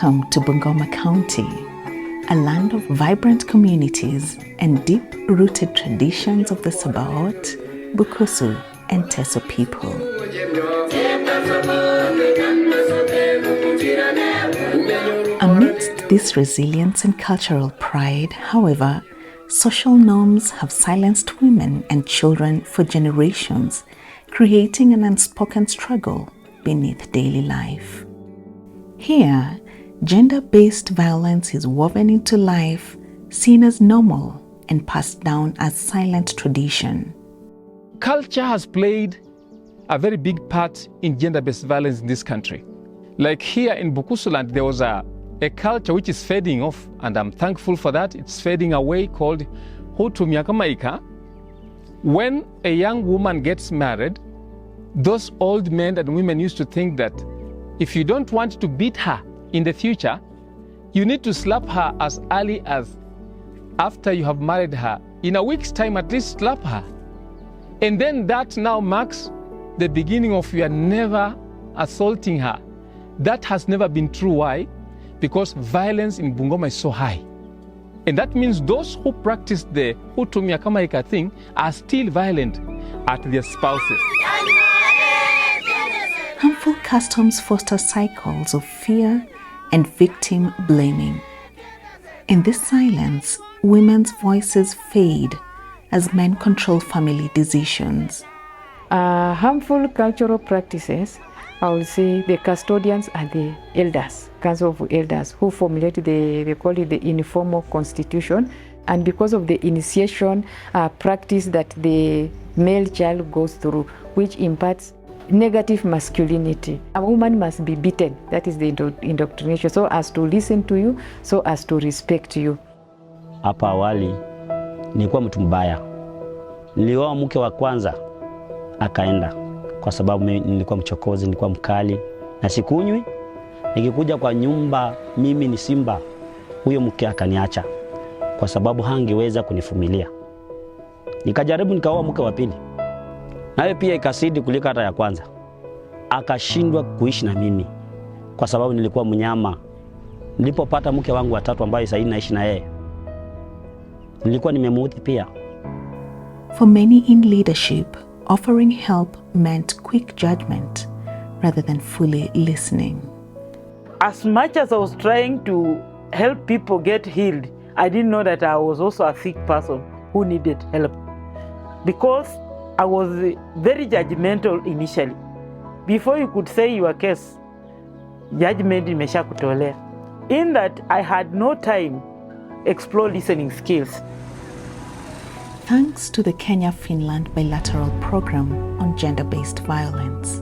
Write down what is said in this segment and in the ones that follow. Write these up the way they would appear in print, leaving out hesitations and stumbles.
Welcome to Bungoma County, a land of vibrant communities and deep-rooted traditions of the Sabaot, Bukusu, and Teso people. Amidst this resilience and cultural pride, however, social norms have silenced women and children for generations, creating an unspoken struggle beneath daily life. Here, gender-based violence is woven into life, seen as normal and passed down as silent tradition. Culture has played a very big part in gender-based violence in this country. Like here in Bukusu land, there was a culture which is fading off, and I'm thankful for that. It's fading away, called Hutu Miakamaika. When a young woman gets married, those old men and women used to think that if you don't want to beat her in the future, you need to slap her as early as after you have married her. In a week's time, at least slap her. And then that now marks the beginning of you are never assaulting her. That has never been true. Why? Because violence in Bungoma is so high. And that means those who practice the Hutu Miakamaika thing are still violent at their spouses. Harmful customs foster cycles of fear and victim blaming. In this silence, women's voices fade as men control family decisions. Harmful cultural practices, I will say the custodians are the elders, council of elders, who formulate they call it the informal constitution. And because of the initiation practice that the male child goes through, which imparts negative masculinity. A woman must be beaten, that is the indoctrination, so as to listen to you, so as to respect you. Hapa awali nilikuwa mtu mbaya. Nilioa mke wa kwanza akaenda kwa sababu nilikuwa mchokozi, nilikuwa mkali na sikunywi. Nikikuja kwa nyumba mimi ni simba, huyo mke akaniacha kwa sababu hangeweza kunivumilia. Nikajaribu nikaoa mke wa pili, naye pia ikasidi kulika hata ya kwanza. Akashindwa kuishi na mimi kwa sababu nilikuwa mnyama. Nilipopata mke wangu wa tatu ambaye sasa naishi na yeye, nilikuwa nimemuudhi pia. For many in leadership, offering help meant quick judgment rather than fully listening. As much as I was trying to help people get healed, I didn't know that I was also a sick person who needed help. Because I was very judgmental initially. Before you could say your case, judgment imesha kutolea. In that, I had no time to explore listening skills. Thanks to the Kenya Finland Bilateral Program on gender-based violence,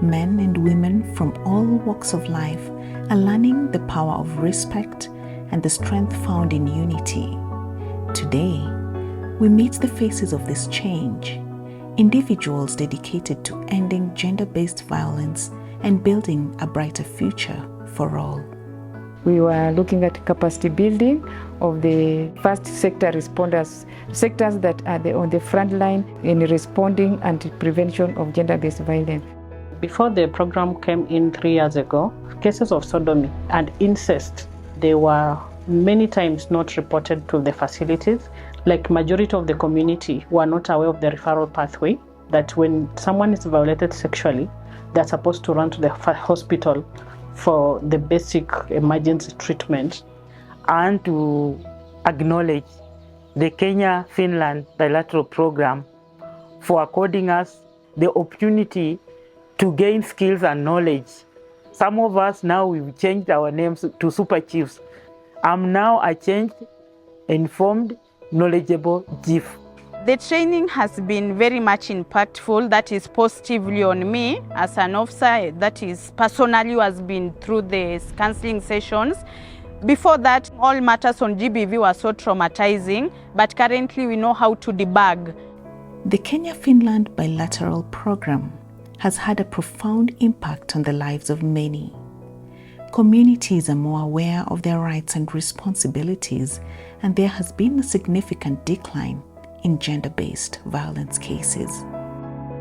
men and women from all walks of life are learning the power of respect and the strength found in unity. Today, we meet the faces of this change, individuals dedicated to ending gender-based violence and building a brighter future for all. We were looking at capacity building of the first sector responders, sectors that are on the front line in responding and prevention of gender-based violence. Before the program came in 3 years ago, cases of sodomy and incest, they were many times not reported to the facilities. Like majority of the community were not aware of the referral pathway, that when someone is violated sexually, they're supposed to run to the hospital for the basic emergency treatment. And to acknowledge the Kenya Finland Bilateral Program for according us the opportunity to gain skills and knowledge. Some of us now, we've changed our names to super chiefs. I'm now a changed, informed, knowledgeable chief. The training has been very much impactful. That is positively on me as an officer. That is personally has been through the counseling sessions. Before that, all matters on GBV were so traumatizing, but currently we know how to debug. The Kenya Finland Bilateral Program has had a profound impact on the lives of many. Communities are more aware of their rights and responsibilities, and there has been a significant decline in gender-based violence cases.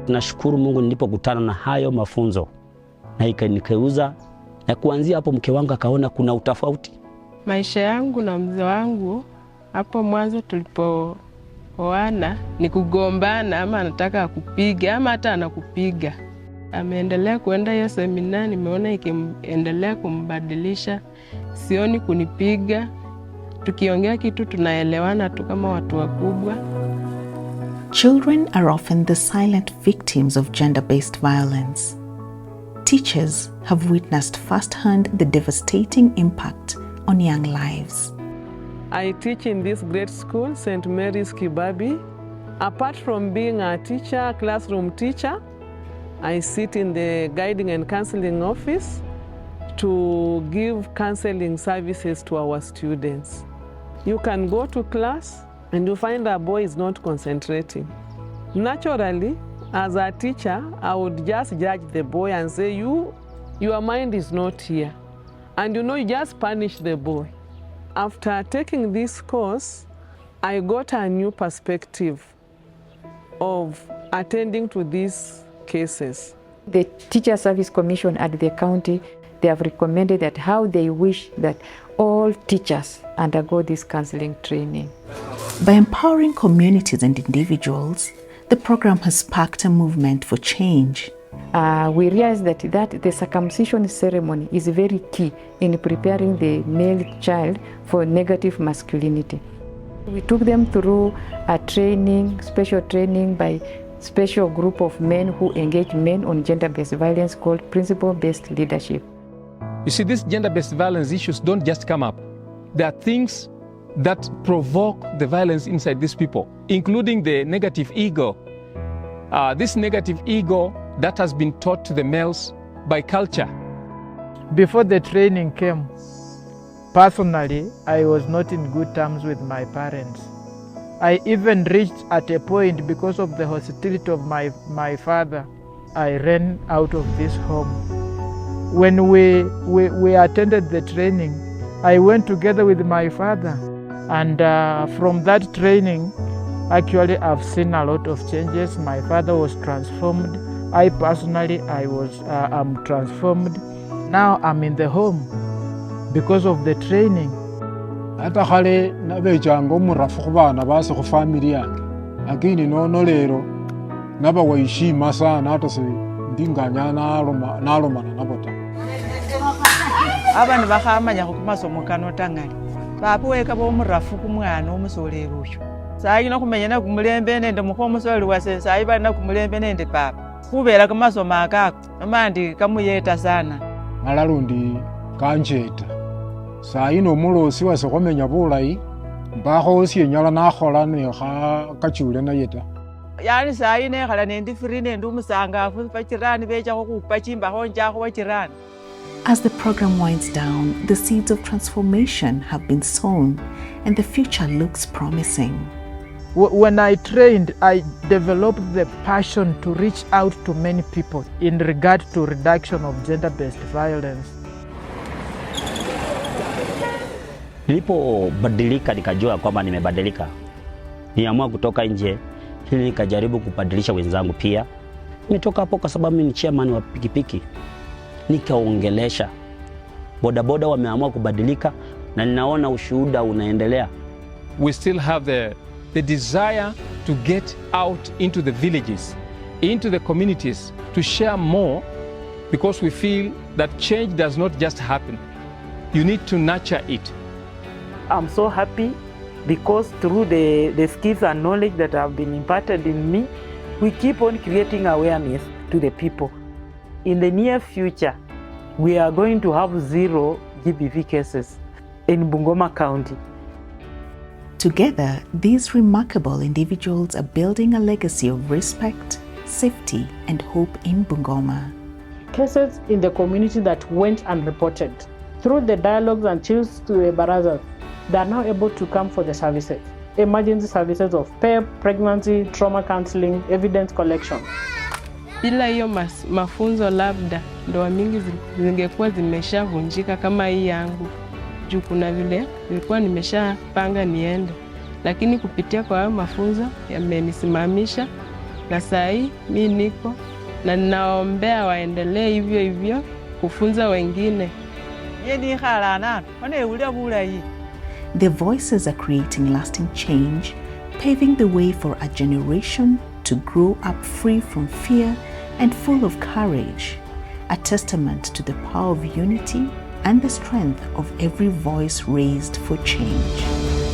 Nashukuru Mungu nilipokutana na hayo mafunzo na nikauza na kuanzia hapo mke wangu akaona kuna utofauti. Maisha yangu na mzee wangu hapo mwanzo tulipooana ni kugombana, ama anataka kupiga ama hata anakupiga. Ameendelea kuenda hiyo semina, nimeona ikiendelea kumbadilisha. Sioni kunipiga. Tukiongea kitu tunaelewana tu kama watu wakubwa. Children are often the silent victims of gender-based violence. Teachers have witnessed firsthand the devastating impact on young lives. I teach in this great school, St. Mary's Kibabi. Apart from being a teacher, classroom teacher, I sit in the guiding and counseling office to give counseling services to our students. You can go to class and you find a boy is not concentrating. Naturally, as a teacher, I would just judge the boy and say, your mind is not here. And you just punish the boy. After taking this course, I got a new perspective of attending to these cases. The Teacher Service Commission at the county, they have recommended that how they wish that all teachers undergo this counseling training. By empowering communities and individuals, the program has sparked a movement for change. We realize that the circumcision ceremony is very key in preparing the male child for negative masculinity. We took them through a training, special training by special group of men who engage men on gender-based violence called principle-based leadership. You see, these gender-based violence issues don't just come up. There are things that provoke the violence inside these people, including the negative ego. This negative ego that has been taught to the males by culture. Before the training came, personally, I was not in good terms with my parents. I even reached at a point, because of the hostility of my father, I ran out of this home. When we attended the training, I went together with my father. And from that training, actually I've seen a lot of changes. My father was transformed. I personally, I'm transformed. Now I'm in the home because of the training. Ata khale nabechanga omurafu khubana base khu family yange, lakini nono lero naba wayishima sana hata se ndinganya nalomana nabo ta. Abana bakhamanya kumasomo kano tangali bapuweka bomurafu kumwana omusolero uyo sayi nokumenya na kumulembe nende mukhomusoli wase sayi bali na kumulembe nende papa kubera kamasomo akako amandi kamuyeta sana malalundi kanjeta sayi nomulosi wase khomenya bulayi mbakhosi enyala nakhola ne kachule na yeta. Yani sayi nekhala nendi free nendi umusangafu bachirani becha khukupa chimbakho njakho wachirani. As the program winds down, the seeds of transformation have been sown and the future looks promising. When I trained, I developed the passion to reach out to many people in regard to reduction of gender-based violence. Nilipobadilika nikajua kwamba nimebadilika. Niamua kutoka nje ili nikajaribu kubadilisha wenzangu pia. Nimetoka hapo kwa sababu mimi ni chairman wa pikipiki. Nikaongelesha bodaboda wameamua kubadilika na ninaona ushuhuda unaendelea. We still have the desire to get out into the villages, into the communities, to share more, because we feel that change does not just happen. You need to nurture it. I'm so happy because through the skills and knowledge that have been imparted in me, we keep on creating awareness to the people. In the near future, we are going to have 0 GBV cases in Bungoma County. Together, these remarkable individuals are building a legacy of respect, safety, and hope in Bungoma. Cases in the community that went unreported, through the dialogues and chills to the barazas, they are now able to come for the services. Emergency services of PEP, pregnancy, trauma counseling, evidence collection. Bila hiyo mafunzo labda ndoa mingi zingekuwa zimeshavunjika kama hii yangu. Juu kuna vile nilikuwa nimeshapanga niende, lakini kupitia kwa hayo mafunzo yamenisimamisha, na saa hii mimi niko na ninaombea waendelee hivyo hivyo kufunza wengine. Their voices are creating lasting change, paving the way for a generation to grow up free from fear and full of courage, a testament to the power of unity and the strength of every voice raised for change.